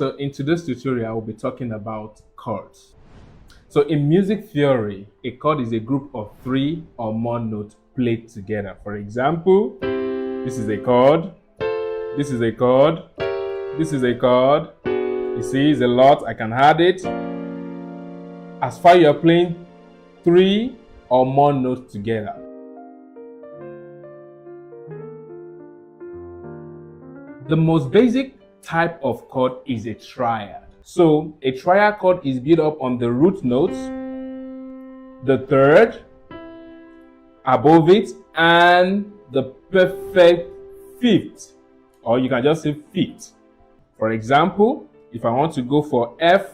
So in today's tutorial, I will be talking about chords. So in music theory, a chord is a group of 3 or more notes played together. For example, this is a chord, this is a chord, this is a chord. You see, it's a lot. I can add it. As far as you're playing 3 or more notes together. The most basic type of chord is a triad. So a triad chord is built up on the root notes, the third above it, and the perfect fifth, or you can just say fifth. For example, if I want to go for F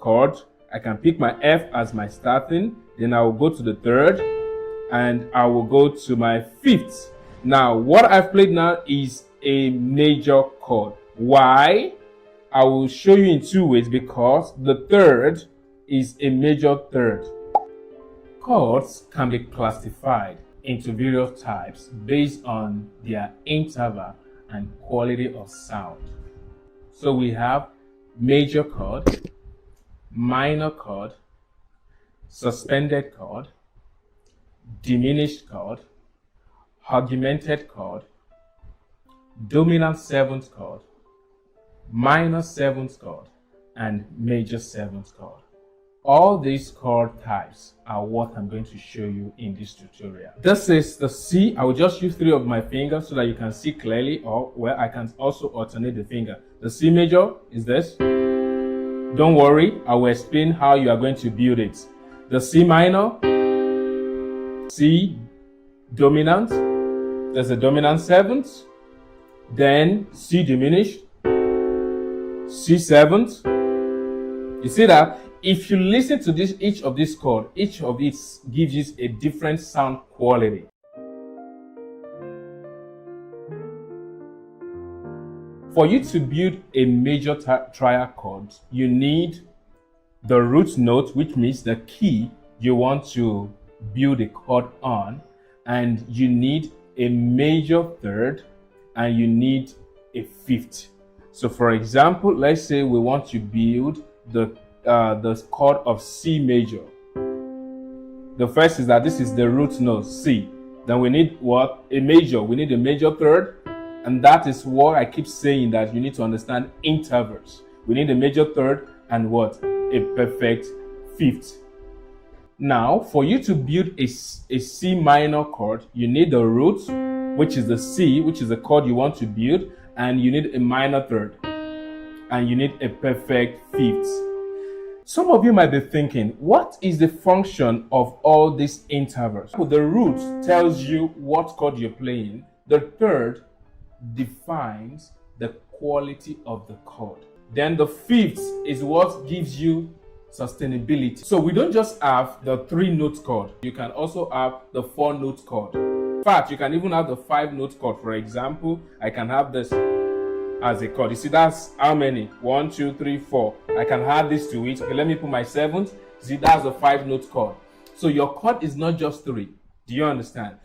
chord, I can pick my F as my starting, then I will go to the third, and I will go to my fifth. Now, what I've played now is a major chord. Why? I will show you in 2 ways, because the third is a major third. Chords can be classified into various types based on their interval and quality of sound. So we have major chord, minor chord, suspended chord, diminished chord, augmented chord, dominant 7th chord, minor 7th chord, and major 7th chord. All these chord types are what I'm going to show you in this tutorial. This is the C. I will just use 3 of my fingers so that you can see clearly, or where I can also alternate the finger. The C major is this. Don't worry, I will explain how you are going to build it. The C minor, C dominant, there's a dominant 7th, then C diminished, C 7th. You see that? If you listen to this, each of these chords, each of it gives you a different sound quality. For you to build a major triad chord, you need the root note, which means the key you want to build a chord on, and you need a major third, and you need a fifth. So for example, let's say we want to build the chord of C major. The first is that this is the root note C. Then we need what? A major. We need a major third, and that is what I keep saying, that you need to understand intervals. We need a major third and what? A perfect fifth. Now, for you to build a C minor chord, you need the root, which is the C, which is the chord you want to build, and you need a minor third, and you need a perfect fifth. Some of you might be thinking, what is the function of all these intervals? The root tells you what chord you're playing. The third defines the quality of the chord. Then the fifth is what gives you sustainability. So we don't just have the 3-note chord. You can also have the 4-note chord. In fact, you can even have the 5-note chord. For example, I can have this as a chord. You see, that's how many? 1, 2, 3, 4. I can add this to it. Okay, let me put my 7th. See, that's a 5-note chord. So your chord is not just 3. Do you understand?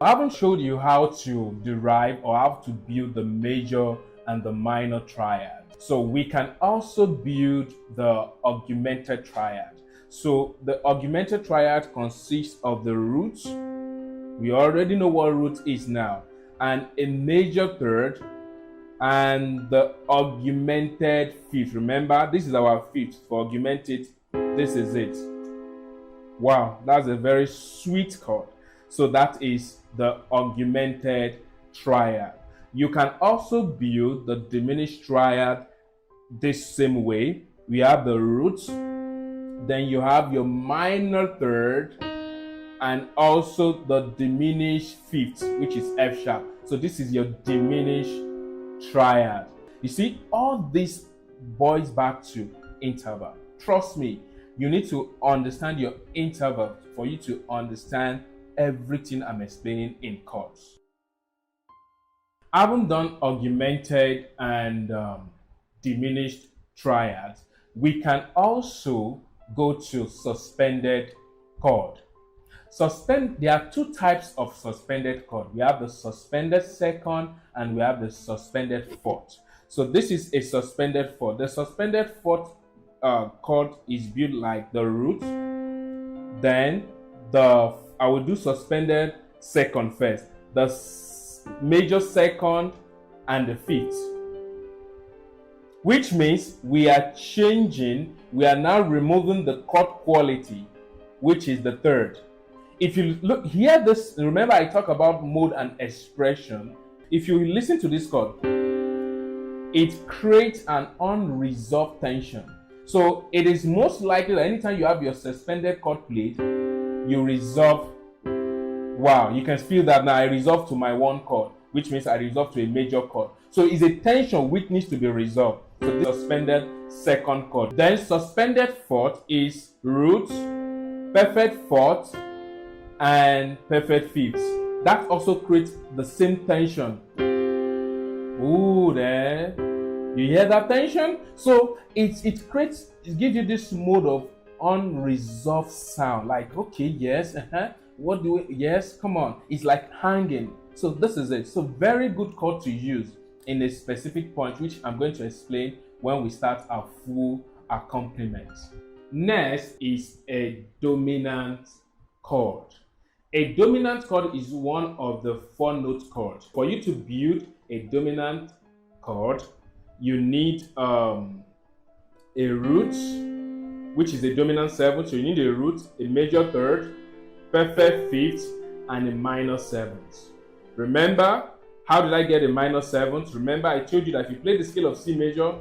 I haven't showed you how to derive or how to build the major and the minor triad. So we can also build the augmented triad. So the augmented triad consists of the root. We already know what root is now. And a major third, and the augmented fifth. Remember, this is our fifth. For augmented, this is it. Wow, that's a very sweet chord. So that is the augmented triad. You can also build the diminished triad this same way. We have the root, then you have your minor third, and also the diminished fifth, which is F sharp. So this is your diminished triad. You see, all this boils back to interval. Trust me, you need to understand your interval for you to understand everything I'm explaining in chords. I haven't done augmented and diminished triads. We can also go to suspended chord. There are 2 types of suspended chord. We have the suspended second and we have the suspended fourth. So this is a suspended fourth. The suspended fourth chord is built like the root. Then I will do suspended second first. The major second and the fifth. Which means we are changing, we are now removing the chord quality, which is the third. If you look, hear this, remember I talk about mode and expression. If you listen to this chord, it creates an unresolved tension. So it is most likely that anytime you have your suspended chord played, you resolve. Wow, you can feel that now I resolve to my one chord, which means I resolve to a major chord. So it's a tension which needs to be resolved. So the suspended second chord. Then suspended fourth is root, perfect fourth, and perfect fifth. That also creates the same tension. Ooh, there. You hear that tension? So it gives you this mode of unresolved sound. Like, okay, yes, what do we, yes, come on. It's like hanging. So this is it. So very good chord to use in a specific point, which I'm going to explain when we start our full accompaniment. Next is a dominant chord. A dominant chord is one of the 4-note chords. For you to build a dominant chord, you need a root, which is a dominant seventh. So you need a root, a major third, perfect fifth, and a minor seventh. Remember, how did I get a minor seventh? Remember, I told you that if you play the scale of C major,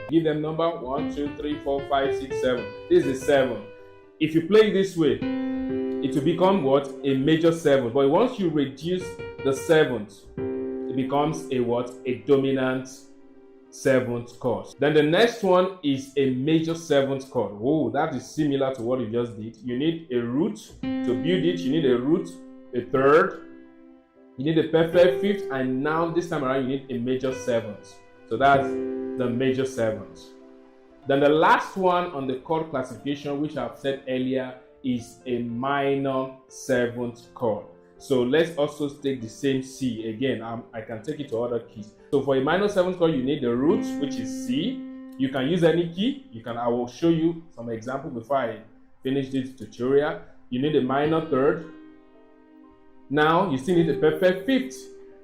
give them number 1, 2, 3, 4, 5, 6, 7. This is a 7. If you play it this way, it will become what? A major 7. But once you reduce the 7th, it becomes a what? A dominant 7th chord. Then the next one is a major 7th chord. Oh, that is similar to what you just did. You need a root to build it. You need a root, a third. You need a perfect fifth, and now this time around you need a major 7th. So that's the major 7th. Then the last one on the chord classification, which I've said earlier, is a minor 7th chord. So let's also take the same C again. I can take it to other keys. So for a minor 7th chord, you need the root, which is C. You can use any key. I will show you some example before I finish this tutorial. You need a minor third. Now you still need a perfect fifth,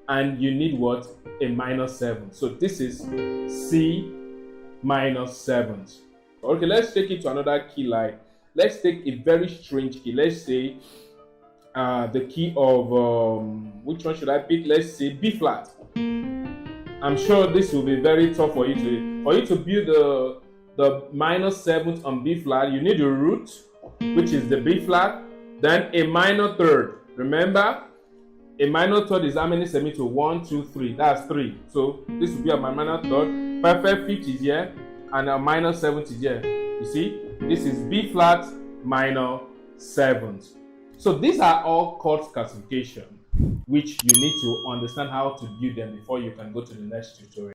and you need what? A minor 7th. So this is C minor 7th. Okay, let's take it to another key. Like, let's take a very strange key. Let's say the key of which one should I pick? Let's say B flat. I'm sure this will be very tough for you to build the minor 7th on B flat. You need a root, which is the B flat, then a minor third. Remember, a minor third is how many semitone? 1, 2, 3. That's 3. So this will be my minor third. Perfect fifth is here, and a minor 7th is here. You see, this is B flat minor 7th. So these are all chord classification, which you need to understand how to build them before you can go to the next tutorial.